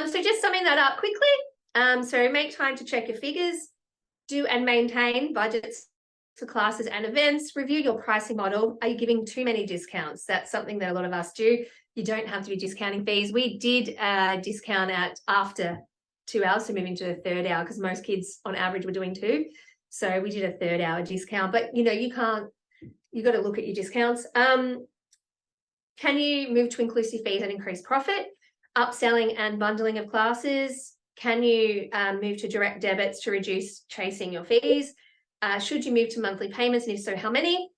So just summing that up quickly. So make time to check your figures, do and maintain budgets for classes and events, review your pricing model. Are you giving too many discounts? That's something that a lot of us do. You don't have to be discounting fees. We did discount at after 2 hours, so moving to a third hour, because most kids on average were doing 2. So we did a third hour discount, but you can't, you've got to look at your discounts. Can you move to inclusive fees and increase profit? Upselling and bundling of classes. Can you move to direct debits to reduce chasing your fees? Should you move to monthly payments, and if so, how many?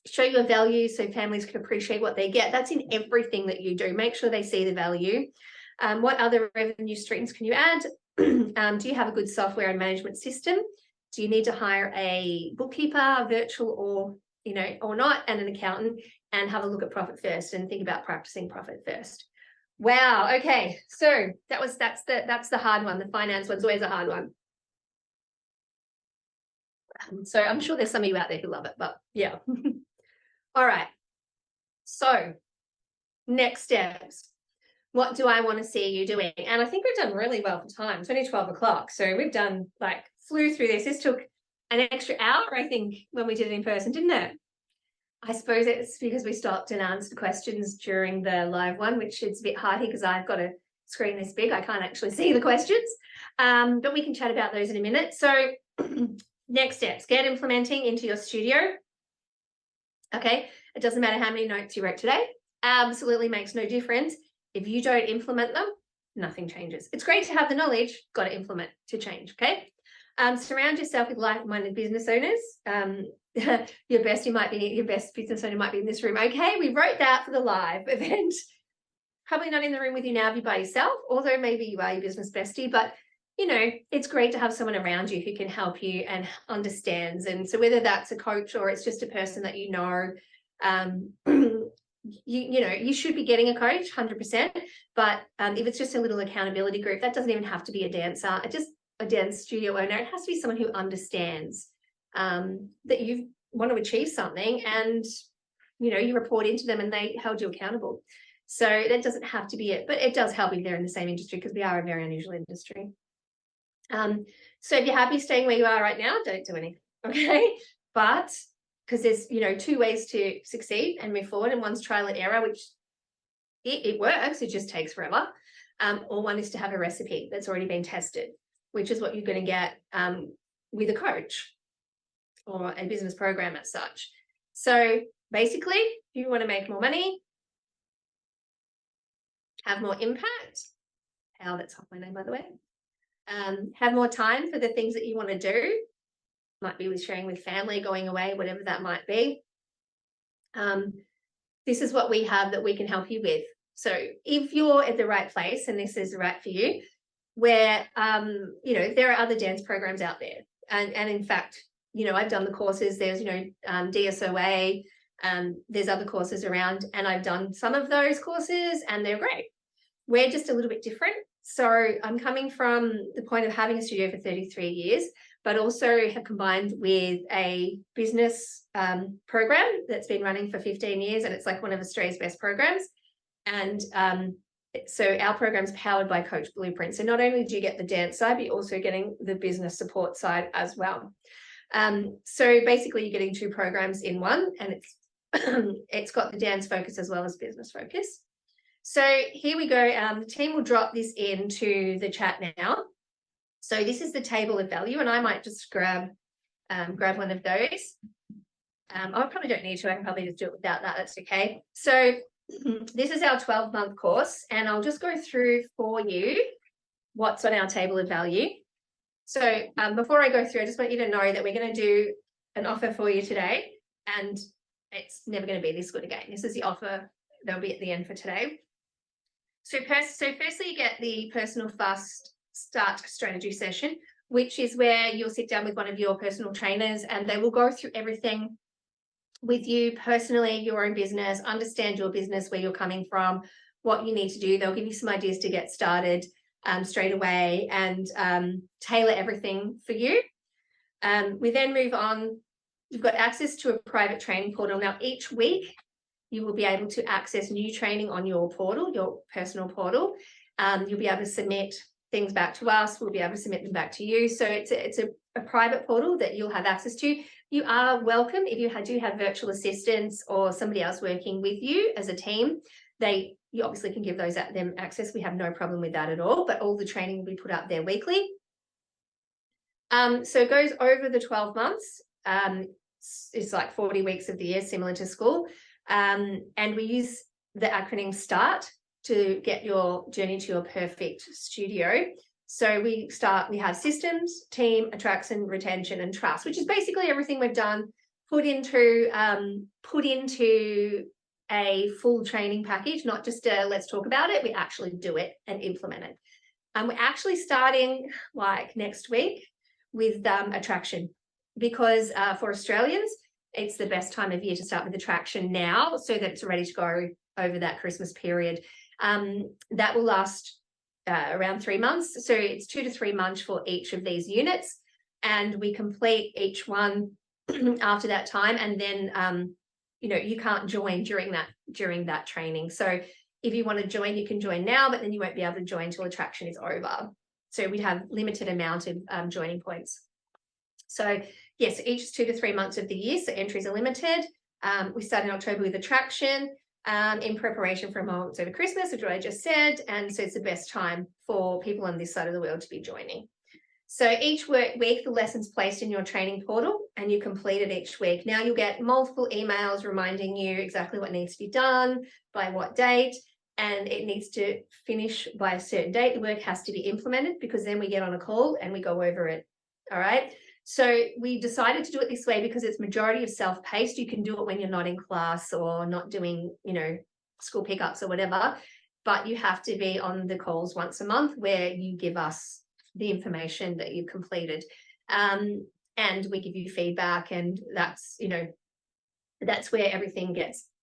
Show your value so families can appreciate what they get. That's in everything that you do. Make sure they see the value. What other revenue streams can you add? Do you have a good software and management system? Do you need to hire a bookkeeper, virtual or not, and an accountant? And have a look at profit first and think about practicing profit first. Wow. Okay. So that's the hard one. The finance one's always a hard one. So I'm sure there's some of you out there who love it, but yeah. All right. So next steps. What do I want to see you doing? And I think we've done really well for time. It's only 12 o'clock. So we've done flew through this. This took an extra hour, I think, when we did it in person, didn't it? I suppose it's because we stopped and answered questions during the live one, which is a bit hard here because I've got a screen this big. I can't actually see the questions, but we can chat about those in a minute. So next steps, get implementing into your studio. Okay, it doesn't matter how many notes you wrote today. Absolutely makes no difference. If you don't implement them, nothing changes. It's great to have the knowledge, got to implement to change, okay? Surround yourself with like-minded business owners. Your best business owner might be in this room. Okay, we wrote that for the live event. Probably not in the room with you now if you're by yourself, although maybe you are your business bestie, but it's great to have someone around you who can help you and understands. And so whether that's a coach or it's just a person that you should be getting a coach 100%. But if it's just a little accountability group, that doesn't even have to be a dancer, just a dance studio owner. It has to be someone who understands that you want to achieve something, and you report into them and they held you accountable. So that doesn't have to be it, but it does help if they're in the same industry, because we are a very unusual industry. So if you're happy staying where you are right now, don't do anything, okay? But because there's 2 ways to succeed and move forward, and one's trial and error, which it works, it just takes forever, or one is to have a recipe that's already been tested, which is what you're going to get with a coach or a business program as such. So basically, if you want to make more money, have more impact, that's my name, by the way, have more time for the things that you want to do, might be with sharing with family, going away, whatever that might be. This is what we have that we can help you with. So if you're at the right place and this is right for you, where there are other dance programs out there, and in fact, I've done the courses. There's DSOA, there's other courses around, and I've done some of those courses and they're great. We're just a little bit different. So I'm coming from the point of having a studio for 33 years, but also have combined with a business program that's been running for 15 years, and it's like one of Australia's best programs. And so our program's powered by Coach Blueprint. So not only do you get the dance side, but you're also getting the business support side as well. So basically you're getting 2 programs in one, and it's got the dance focus as well as business focus. So here we go. The team will drop this into the chat now. So this is the table of value, and I might just grab one of those. I probably don't need to. I can probably just do it without that. That's okay. So this is our 12-month course, and I'll just go through for you what's on our table of value. So before I go through, I just want you to know that we're going to do an offer for you today, and it's never going to be this good again. This is the offer that'll be at the end for today. So firstly, you get the personal fast start strategy session, which is where you'll sit down with one of your personal trainers, and they will go through everything with you personally, your own business, understand your business, where you're coming from, what you need to do. They'll give you some ideas to get started straight away, and tailor everything for you. We then move on. You've got access to a private training portal. Now, each week you will be able to access new training on your portal, your personal portal. You'll be able to submit things back to us. We'll be able to submit them back to you. So it's a private portal that you'll have access to. You are welcome if you do have virtual assistants or somebody else working with you as a team. You obviously can give them access. We have no problem with that at all, but all the training will be put up there weekly. So it goes over the 12 months. It's like 40 weeks of the year, similar to school. And we use the acronym START to get your journey to your perfect studio. So we have systems, team, attraction, retention, and trust, which is basically everything we've done, put into a full training package, not just let's talk about it. We actually do it and implement it. We're actually starting like next week with attraction, because for Australians, it's the best time of year to start with attraction now, so that it's ready to go over that Christmas period. That will last around 3 months. So it's 2 to 3 months for each of these units, and we complete each one after that time. And then, you can't join during that training. So if you want to join, you can join now, but then you won't be able to join until attraction is over. So we'd have limited amount of joining points. So yes, each is 2 to 3 months of the year. So entries are limited. We start in October with attraction in preparation for moments over Christmas, which is what I just said. And so it's the best time for people on this side of the world to be joining. So each week, the lesson's placed in your training portal and you complete it each week. Now you'll get multiple emails reminding you exactly what needs to be done, by what date, and it needs to finish by a certain date. The work has to be implemented, because then we get on a call and we go over it. All right. So we decided to do it this way because it's majority of self-paced. You can do it when you're not in class or not doing, school pickups or whatever, but you have to be on the calls once a month where you give us the information that you've completed. And we give you feedback, and that's where everything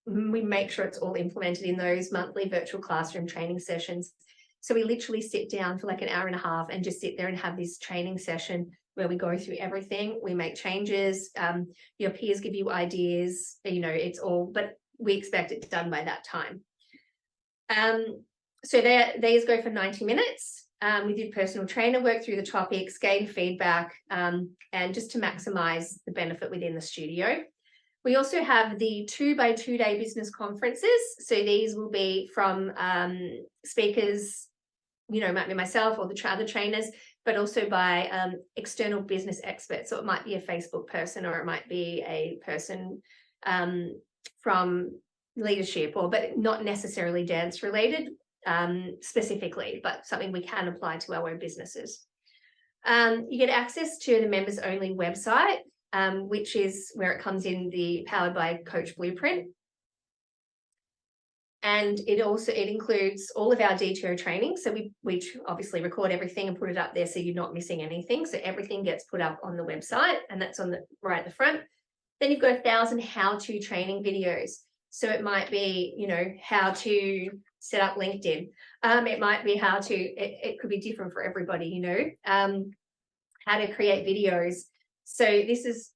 we make sure it's all implemented in those monthly virtual classroom training sessions. So we literally sit down for like an hour and a half and just sit there and have this training session where we go through everything. We make changes. Your peers give you ideas, it's all, but we expect it done by that time. So these go for 90 minutes. With your personal trainer, work through the topics, gain feedback, and just to maximize the benefit within the studio. We also have the 2x2 day business conferences. So these will be from speakers, might be myself or the other trainers, but also by external business experts. So it might be a Facebook person, or it might be a person from leadership, but not necessarily dance related specifically, but something we can apply to our own businesses. You get access to the members only website, which is where it comes in the Powered by Coach Blueprint. And it includes all of our DTO training. So we obviously record everything and put it up there so you're not missing anything. So everything gets put up on the website, and that's right at the front. Then you've got 1,000 how-to training videos. So it might be, how to set up LinkedIn. It might be it could be different for everybody, how to create videos. So these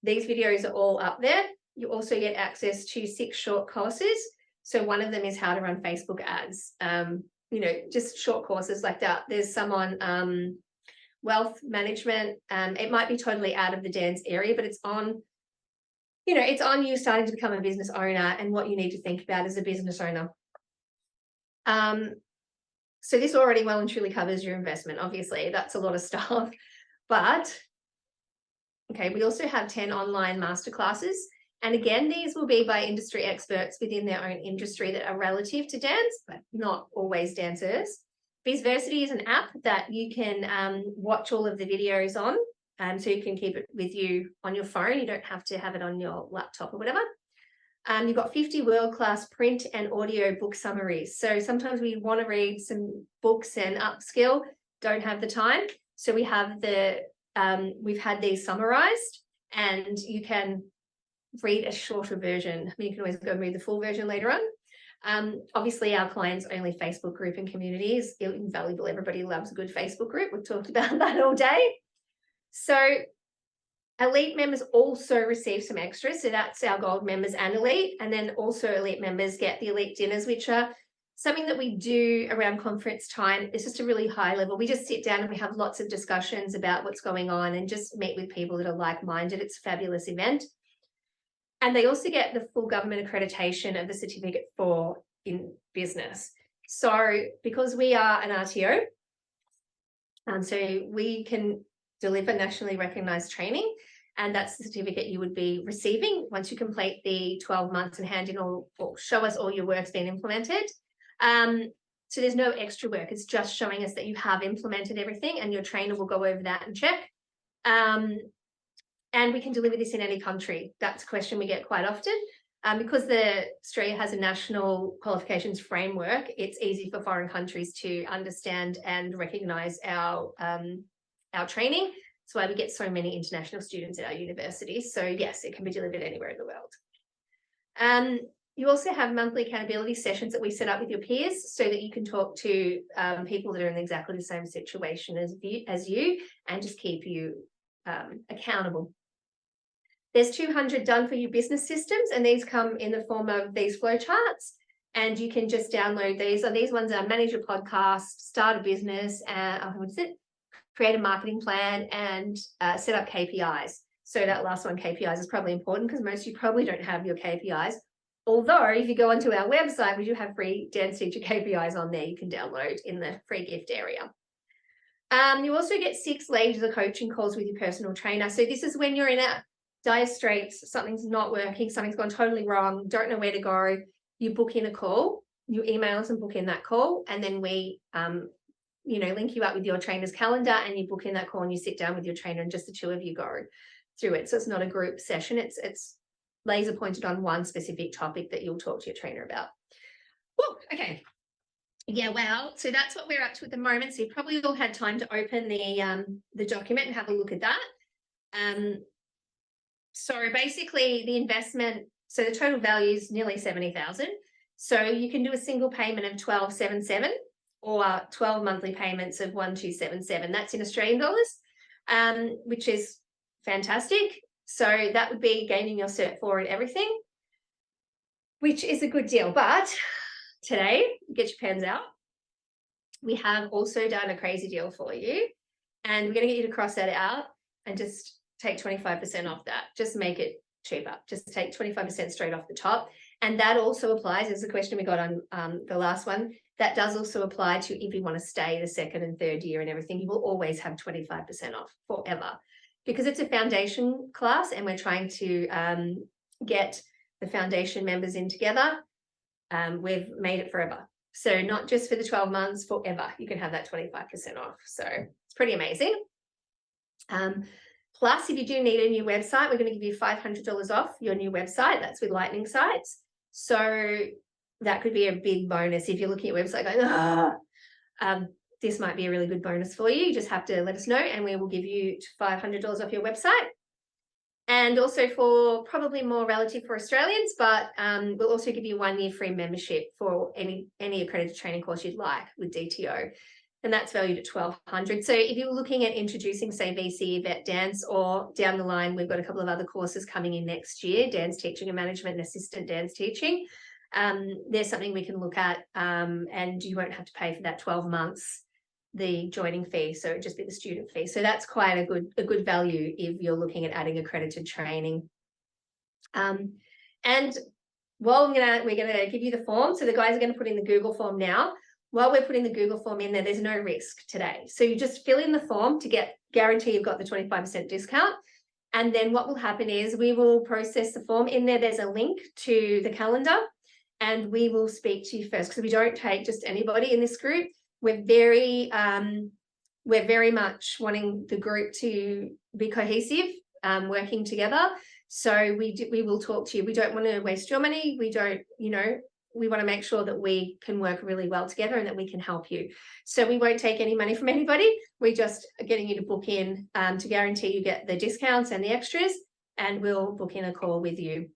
videos are all up there. You also get access to 6 short courses. So one of them is how to run Facebook ads, just short courses like that. There's some on wealth management. It might be totally out of the dance area, but it's on, it's on you starting to become a business owner and what you need to think about as a business owner. So this already well and truly covers your investment. Obviously, that's a lot of stuff. But, okay, we also have 10 online masterclasses. And again, these will be by industry experts within their own industry that are relative to dance, but not always dancers. Bizversity is an app that you can watch all of the videos on, so you can keep it with you on your phone. You don't have to have it on your laptop or whatever. You've got 50 world-class print and audio book summaries. So sometimes we want to read some books and upskill, don't have the time. So we have we've had these summarized, and you can read a shorter version. You can always go read the full version later on. Obviously, our clients only Facebook group and community is invaluable. Everybody loves a good Facebook group. We've talked about that all day. So elite members also receive some extras. So that's our gold members and elite. And then also elite members get the elite dinners, which are Something that we do around conference time is just a really high level. We just sit down and we have lots of discussions about what's going on and just meet with people that are like-minded. It's a fabulous event. And they also get the full government accreditation of the certificate for in business. So because we are an RTO, so we can deliver nationally recognised training, and that's the certificate you would be receiving once you complete the 12 months and hand in all, or show us all your work's been implemented. So there's no extra work. It's just showing us that you have implemented everything, and your trainer will go over that and check. And we can deliver this in any country. That's a question we get quite often. Because Australia has a national qualifications framework, it's easy for foreign countries to understand and recognise our training. That's why we get so many international students at our universities. So yes, it can be delivered anywhere in the world. You also have monthly accountability sessions that we set up with your peers so that you can talk to people that are in exactly the same situation as you and just keep you accountable. There's 200 done for you business systems, and these come in the form of these flowcharts, and you can just download these. So these ones are manage a podcast, start a business, create a marketing plan, and set up KPIs. So that last one, KPIs, is probably important because most of you probably don't have your KPIs. Although if you go onto our website, we do have free dance teacher KPIs on there you can download in the free gift area. You also get 6 laser of coaching calls with your personal trainer. So this is when you're in a dire straits, something's not working, something's gone totally wrong, don't know where to go. You book in a call, you email us and book in that call, and then we link you up with your trainer's calendar, and you book in that call and you sit down with your trainer and just the two of you go through it. So it's not a group session, it's laser pointed on one specific topic that you'll talk to your trainer about. Woo, okay. Yeah, well, so that's what we're up to at the moment. So you probably all had time to open the document and have a look at that. So basically the investment, so the total value is nearly 70,000. So you can do a single payment of 1277 or 12 monthly payments of 1277. That's in Australian dollars, which is fantastic. So that would be gaining your Cert 4 and everything, which is a good deal. But today, get your pens out. We have also done a crazy deal for you, and we're going to get you to cross that out and just take 25% off that. Just make it cheaper. Just take 25% straight off the top. And that also applies, as a question we got on the last one, that does also apply to if you want to stay the second and third year and everything. You will always have 25% off forever, because it's a foundation class and we're trying to get the foundation members in together. We've made it forever. So not just for the 12 months, forever. You can have that 25% off. So it's pretty amazing. Plus, if you do need a new website, we're going to give you $500 off your new website. That's with Lightning Sites. So that could be a big bonus if you're looking at your website going, this might be a really good bonus for you. You just have to let us know and we will give you $500 off your website. And also for probably more relative for Australians, but we'll also give you 1 year free membership for any accredited training course you'd like with DTO. And that's valued at $1,200. So if you're looking at introducing, say, VC, vet dance, or down the line, we've got a couple of other courses coming in next year, dance teaching and management and assistant dance teaching. There's something we can look at, and you won't have to pay for that 12 months, the joining fee. So it'd just be the student fee. So that's quite a good value if you're looking at adding accredited training. And while we're gonna give you the form. So the guys are going to put in the Google form now. While we're putting the Google form in there's no risk today. So you just fill in the form to guarantee you've got the 25% discount. And then what will happen is we will process the form. In there's a link to the calendar, and we will speak to you first, because we don't take just anybody in this group. We're very much wanting the group to be cohesive, working together. So we will talk to you. We don't want to waste your money. We don't, we want to make sure that we can work really well together and that we can help you. So we won't take any money from anybody. We're just getting you to book in to guarantee you get the discounts and the extras, and we'll book in a call with you.